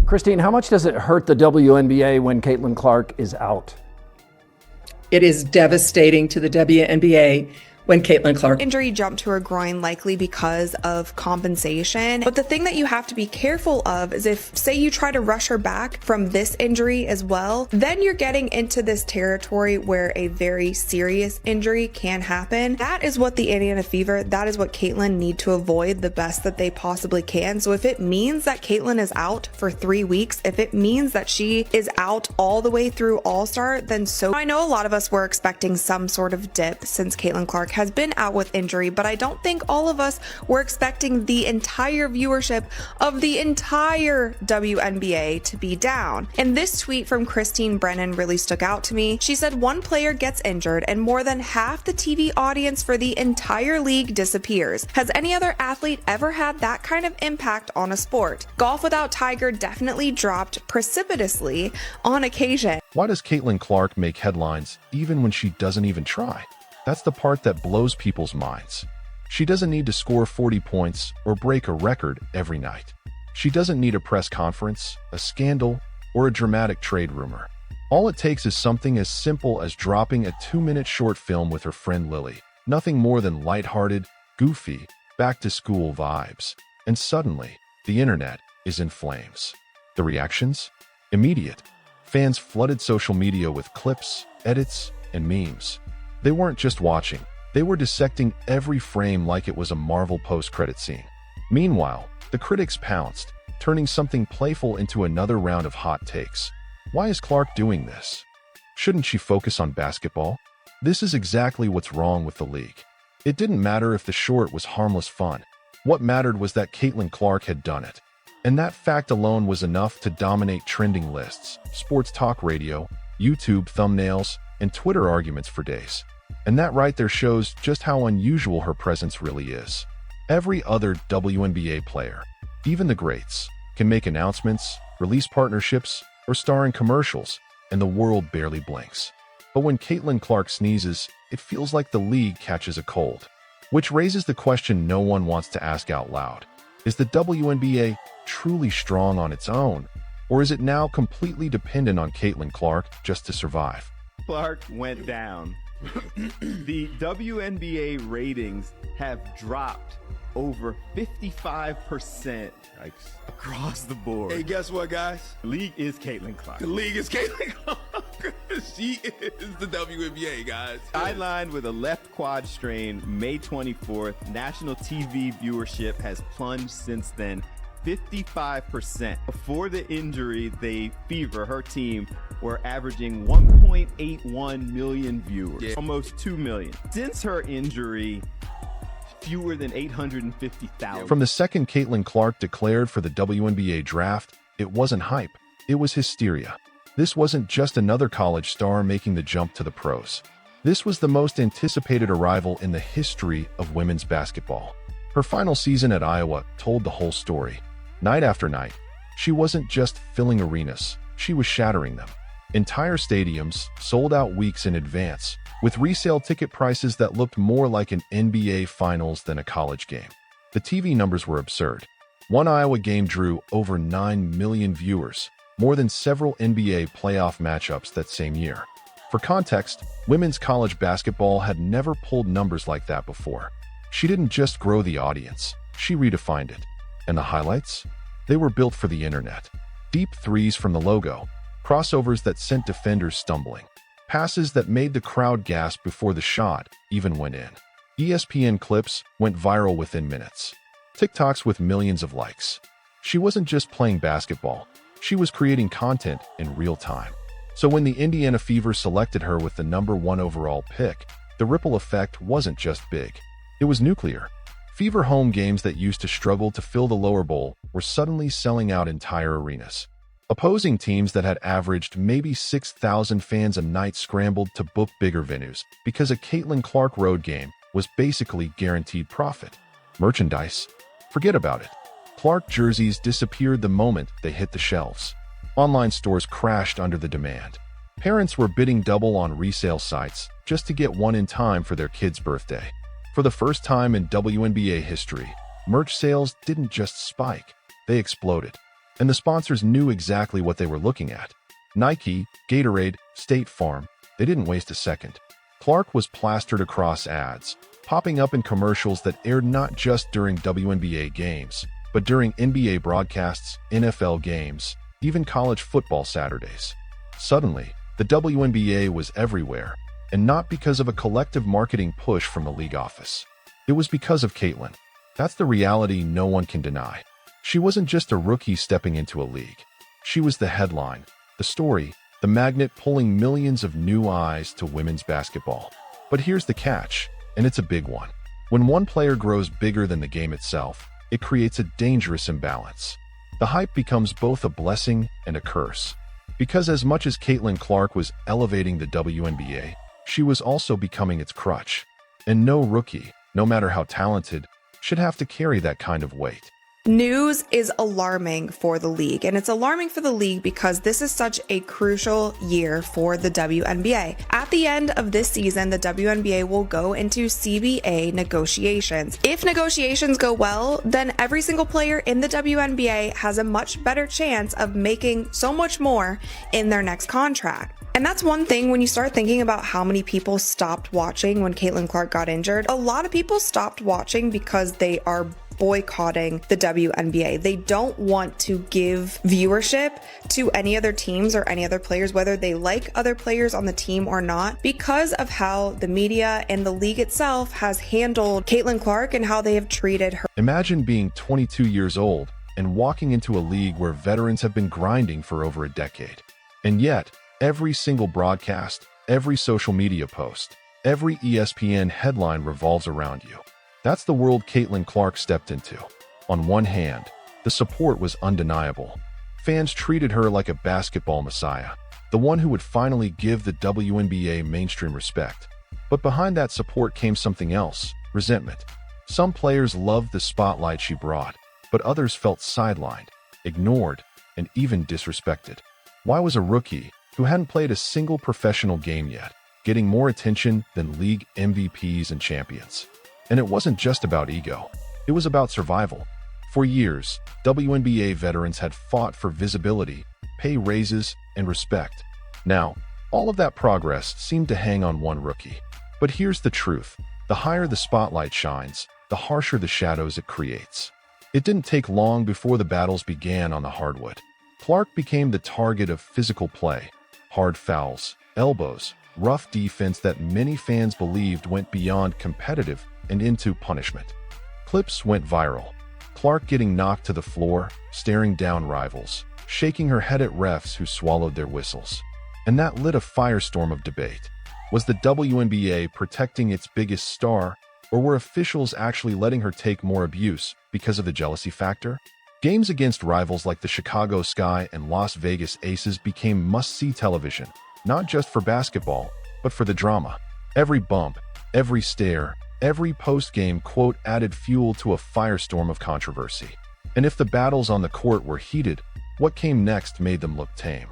Christine, how much does it hurt the WNBA when Caitlin Clark is out? It is devastating to the WNBA when Caitlin Clark injury jumped to her groin, likely because of compensation. But the thing that you have to be careful of is if, say, you try to rush her back from this injury as well, then you're getting into this territory where a very serious injury can happen. That is what the Indiana Fever, that is what Caitlin need to avoid the best that they possibly can. So if it means that Caitlin is out for 3 weeks, if it means that she is out all the way through All-Star, then so. I know a lot of us were expecting some sort of dip since Caitlin Clark has been out with injury, but I don't think all of us were expecting the entire viewership of the entire WNBA to be down. And this tweet from Christine Brennan really stuck out to me. She said, one player gets injured and more than half the TV audience for the entire league disappears. Has any other athlete ever had that kind of impact on a sport? Golf without Tiger definitely dropped precipitously on occasion. Why does Caitlin Clark make headlines even when she doesn't even try? That's the part that blows people's minds. She doesn't need to score 40 points or break a record every night. She doesn't need a press conference, a scandal, or a dramatic trade rumor. All it takes is something as simple as dropping a 2-minute short film with her friend Lily. Nothing more than lighthearted, goofy, back-to-school vibes. And suddenly, the internet is in flames. The reactions? Immediate. Fans flooded social media with clips, edits, and memes. They weren't just watching, they were dissecting every frame like it was a Marvel post-credit scene. Meanwhile, the critics pounced, turning something playful into another round of hot takes. Why is Clark doing this? Shouldn't she focus on basketball? This is exactly what's wrong with the league. It didn't matter if the short was harmless fun. What mattered was that Caitlin Clark had done it. And that fact alone was enough to dominate trending lists, sports talk radio, YouTube thumbnails, and Twitter arguments for days. And that right there shows just how unusual her presence really is. Every other WNBA player, even the greats, can make announcements, release partnerships, or star in commercials, and the world barely blinks. But when Caitlin Clark sneezes, it feels like the league catches a cold. Which raises the question no one wants to ask out loud. Is the WNBA truly strong on its own, or is it now completely dependent on Caitlin Clark just to survive? Clark went down. The WNBA ratings have dropped over 55% across the board. Hey, guess what, guys? The league is Caitlin Clark. The league is Caitlin Clark. She is the WNBA, guys. Sidelined with a left quad strain May 24th. National TV viewership has plunged since then. 55%. Before the injury, the Fever, her team, were averaging 1.81 million viewers, almost 2 million. Since her injury, fewer than 850,000. From the second Caitlin Clark declared for the WNBA draft, it wasn't hype, it was hysteria. This wasn't just another college star making the jump to the pros. This was the most anticipated arrival in the history of women's basketball. Her final season at Iowa told the whole story. Night after night, she wasn't just filling arenas, she was shattering them. Entire stadiums sold out weeks in advance, with resale ticket prices that looked more like an NBA Finals than a college game. The TV numbers were absurd. One Iowa game drew over 9 million viewers, more than several NBA playoff matchups that same year. For context, women's college basketball had never pulled numbers like that before. She didn't just grow the audience, she redefined it. And the highlights? They were built for the internet. Deep threes from the logo, crossovers that sent defenders stumbling, passes that made the crowd gasp before the shot even went in. ESPN clips went viral within minutes. TikToks with millions of likes. She wasn't just playing basketball, she was creating content in real time. So when the Indiana Fever selected her with the #1 overall pick, the ripple effect wasn't just big. It was nuclear. Fever home games that used to struggle to fill the lower bowl were suddenly selling out entire arenas. Opposing teams that had averaged maybe 6,000 fans a night scrambled to book bigger venues because a Caitlin Clark road game was basically guaranteed profit. Merchandise? Forget about it. Clark jerseys disappeared the moment they hit the shelves. Online stores crashed under the demand. Parents were bidding double on resale sites just to get one in time for their kid's birthday. For the first time in WNBA history, merch sales didn't just spike, they exploded. and the sponsors knew exactly what they were looking at. Nike, Gatorade, State Farm, they didn't waste a second. Clark was plastered across ads, popping up in commercials that aired not just during WNBA games, but during NBA broadcasts, NFL games, even college football Saturdays. Suddenly, the WNBA was everywhere, and not because of a collective marketing push from the league office. It was because of Caitlin. That's the reality no one can deny. She wasn't just a rookie stepping into a league. She was the headline, the story, the magnet pulling millions of new eyes to women's basketball. But here's the catch, and it's a big one. When one player grows bigger than the game itself, it creates a dangerous imbalance. The hype becomes both a blessing and a curse. Because as much as Caitlin Clark was elevating the WNBA, she was also becoming its crutch. And no rookie, no matter how talented, should have to carry that kind of weight. News is alarming for the league, and it's alarming for the league because this is such a crucial year for the WNBA. At the end of this season, the WNBA will go into CBA negotiations. If negotiations go well, then every single player in the WNBA has a much better chance of making so much more in their next contract. And that's one thing when you start thinking about how many people stopped watching when Caitlin Clark got injured. A lot of people stopped watching because they are boycotting the WNBA. They don't want to give viewership to any other teams or any other players, whether they like other players on the team or not, because of how the media and the league itself has handled Caitlin Clark and how they have treated her. Imagine being 22 years old and walking into a league where veterans have been grinding for over a decade. And yet, every single broadcast, every social media post, every ESPN headline revolves around you. That's the world Caitlin Clark stepped into. On one hand, the support was undeniable. Fans treated her like a basketball messiah, the one who would finally give the WNBA mainstream respect. But behind that support came something else, resentment. Some players loved the spotlight she brought, but others felt sidelined, ignored, and even disrespected. Why was a rookie, who hadn't played a single professional game yet, getting more attention than league MVPs and champions? And it wasn't just about ego. It was about survival. For years, WNBA veterans had fought for visibility, pay raises, and respect. Now, all of that progress seemed to hang on one rookie. But here's the truth. The higher the spotlight shines, the harsher the shadows it creates. It didn't take long before the battles began on the hardwood. Clark became the target of physical play, hard fouls, elbows, rough defense that many fans believed went beyond competitive and into punishment. Clips went viral. Clark getting knocked to the floor, staring down rivals, shaking her head at refs who swallowed their whistles. And that lit a firestorm of debate. Was the WNBA protecting its biggest star, or were officials actually letting her take more abuse because of the jealousy factor? Games against rivals like the Chicago Sky and Las Vegas Aces became must-see television, not just for basketball, but for the drama. Every bump, every stare, every post-game quote added fuel to a firestorm of controversy. And if the battles on the court were heated, what came next made them look tame.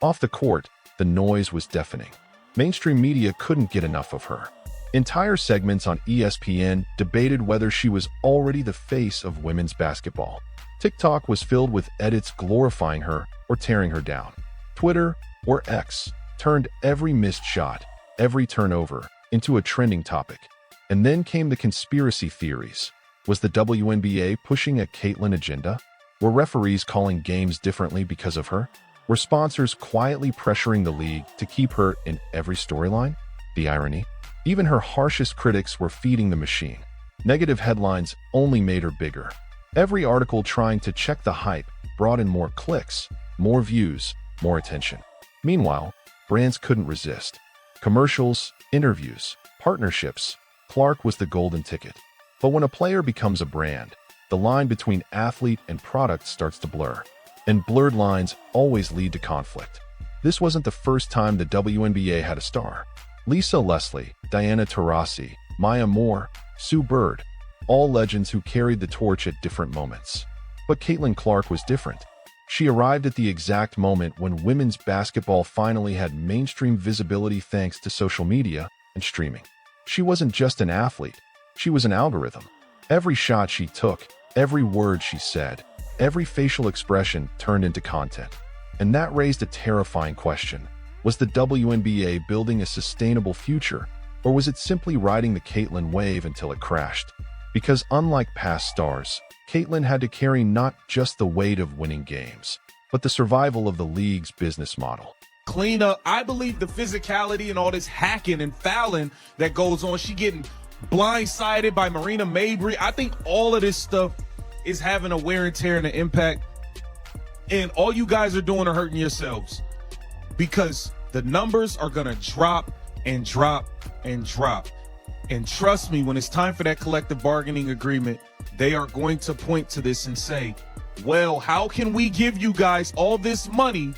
Off the court, the noise was deafening. Mainstream media couldn't get enough of her. Entire segments on ESPN debated whether she was already the face of women's basketball. TikTok was filled with edits glorifying her or tearing her down. Twitter, or X, turned every missed shot, every turnover, into a trending topic. And then came the conspiracy theories. Was the WNBA pushing a Caitlin agenda? Were referees calling games differently because of her? Were sponsors quietly pressuring the league to keep her in every storyline? The irony? Even her harshest critics were feeding the machine. Negative headlines only made her bigger. Every article trying to check the hype brought in more clicks, more views, more attention. Meanwhile, brands couldn't resist. Commercials, interviews, partnerships, Clark was the golden ticket. But when a player becomes a brand, the line between athlete and product starts to blur. And blurred lines always lead to conflict. This wasn't the first time the WNBA had a star. Lisa Leslie, Diana Taurasi, Maya Moore, Sue Bird, all legends who carried the torch at different moments. But Caitlin Clark was different. She arrived at the exact moment when women's basketball finally had mainstream visibility thanks to social media and streaming. She wasn't just an athlete, she was an algorithm. Every shot she took, every word she said, every facial expression turned into content. And that raised a terrifying question. Was the WNBA building a sustainable future, or was it simply riding the Caitlin wave until it crashed? Because unlike past stars, Caitlin had to carry not just the weight of winning games, but the survival of the league's business model. Clean up. I believe the physicality and all this hacking and fouling that goes on. She getting blindsided by Marina Mabry. I think all of this stuff is having a wear and tear and an impact. And all you guys are doing are hurting yourselves, because the numbers are going to drop and drop and drop. And trust me, when it's time for that collective bargaining agreement, they are going to point to this and say, well, how can we give you guys all this money?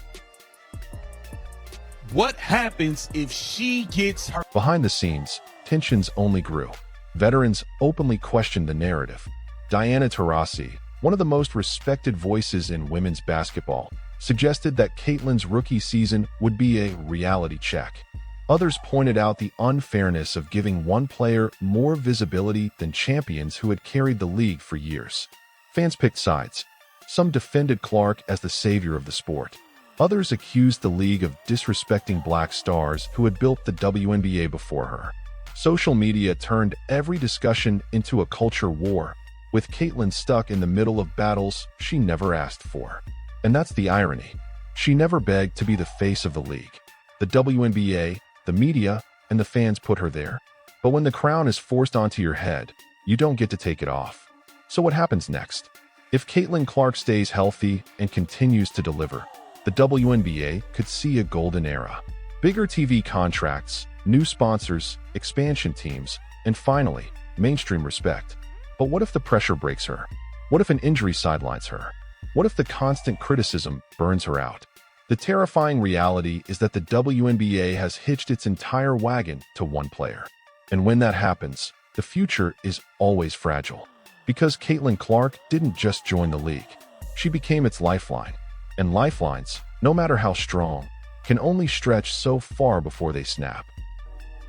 What happens if she gets hurt? Behind the scenes, tensions only grew. Veterans openly questioned the narrative. Diana Taurasi, one of the most respected voices in women's basketball, suggested that Caitlin's rookie season would be a reality check. Others pointed out the unfairness of giving one player more visibility than champions who had carried the league for years. Fans picked sides. Some defended Clark as the savior of the sport. Others accused the league of disrespecting black stars who had built the WNBA before her. Social media turned every discussion into a culture war, with Caitlin stuck in the middle of battles she never asked for. And that's the irony. She never begged to be the face of the league. The WNBA, the media, and the fans put her there. But when the crown is forced onto your head, you don't get to take it off. So what happens next? If Caitlin Clark stays healthy and continues to deliver, the WNBA could see a golden era. Bigger TV contracts, new sponsors, expansion teams, and finally, mainstream respect. But what if the pressure breaks her? What if an injury sidelines her? What if the constant criticism burns her out? The terrifying reality is that the WNBA has hitched its entire wagon to one player. And when that happens, the future is always fragile. Because Caitlin Clark didn't just join the league. She became its lifeline. And lifelines, no matter how strong, can only stretch so far before they snap.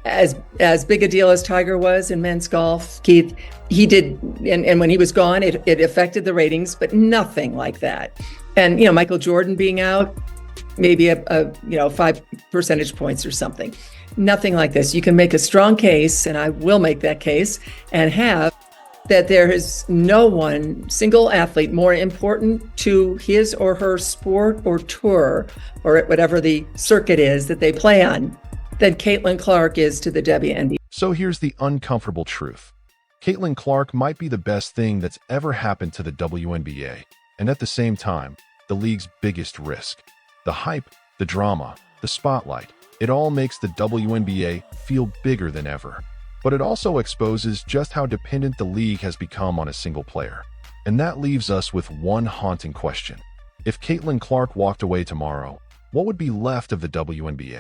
As big a deal as Tiger was in men's golf, Keith, he did, and when he was gone, it affected the ratings, but nothing like that. And, Michael Jordan being out, maybe a 5 percentage points or something. Nothing like this. You can make a strong case, and I will make that case, and have that there is no one single athlete more important to his or her sport or tour or whatever the circuit is that they play on than Caitlin Clark is to the WNBA. So here's the uncomfortable truth. Caitlin Clark might be the best thing that's ever happened to the WNBA, and at the same time, the league's biggest risk. The hype, the drama, the spotlight, it all makes the WNBA feel bigger than ever. But it also exposes just how dependent the league has become on a single player. And that leaves us with one haunting question. If Caitlin Clark walked away tomorrow, what would be left of the WNBA?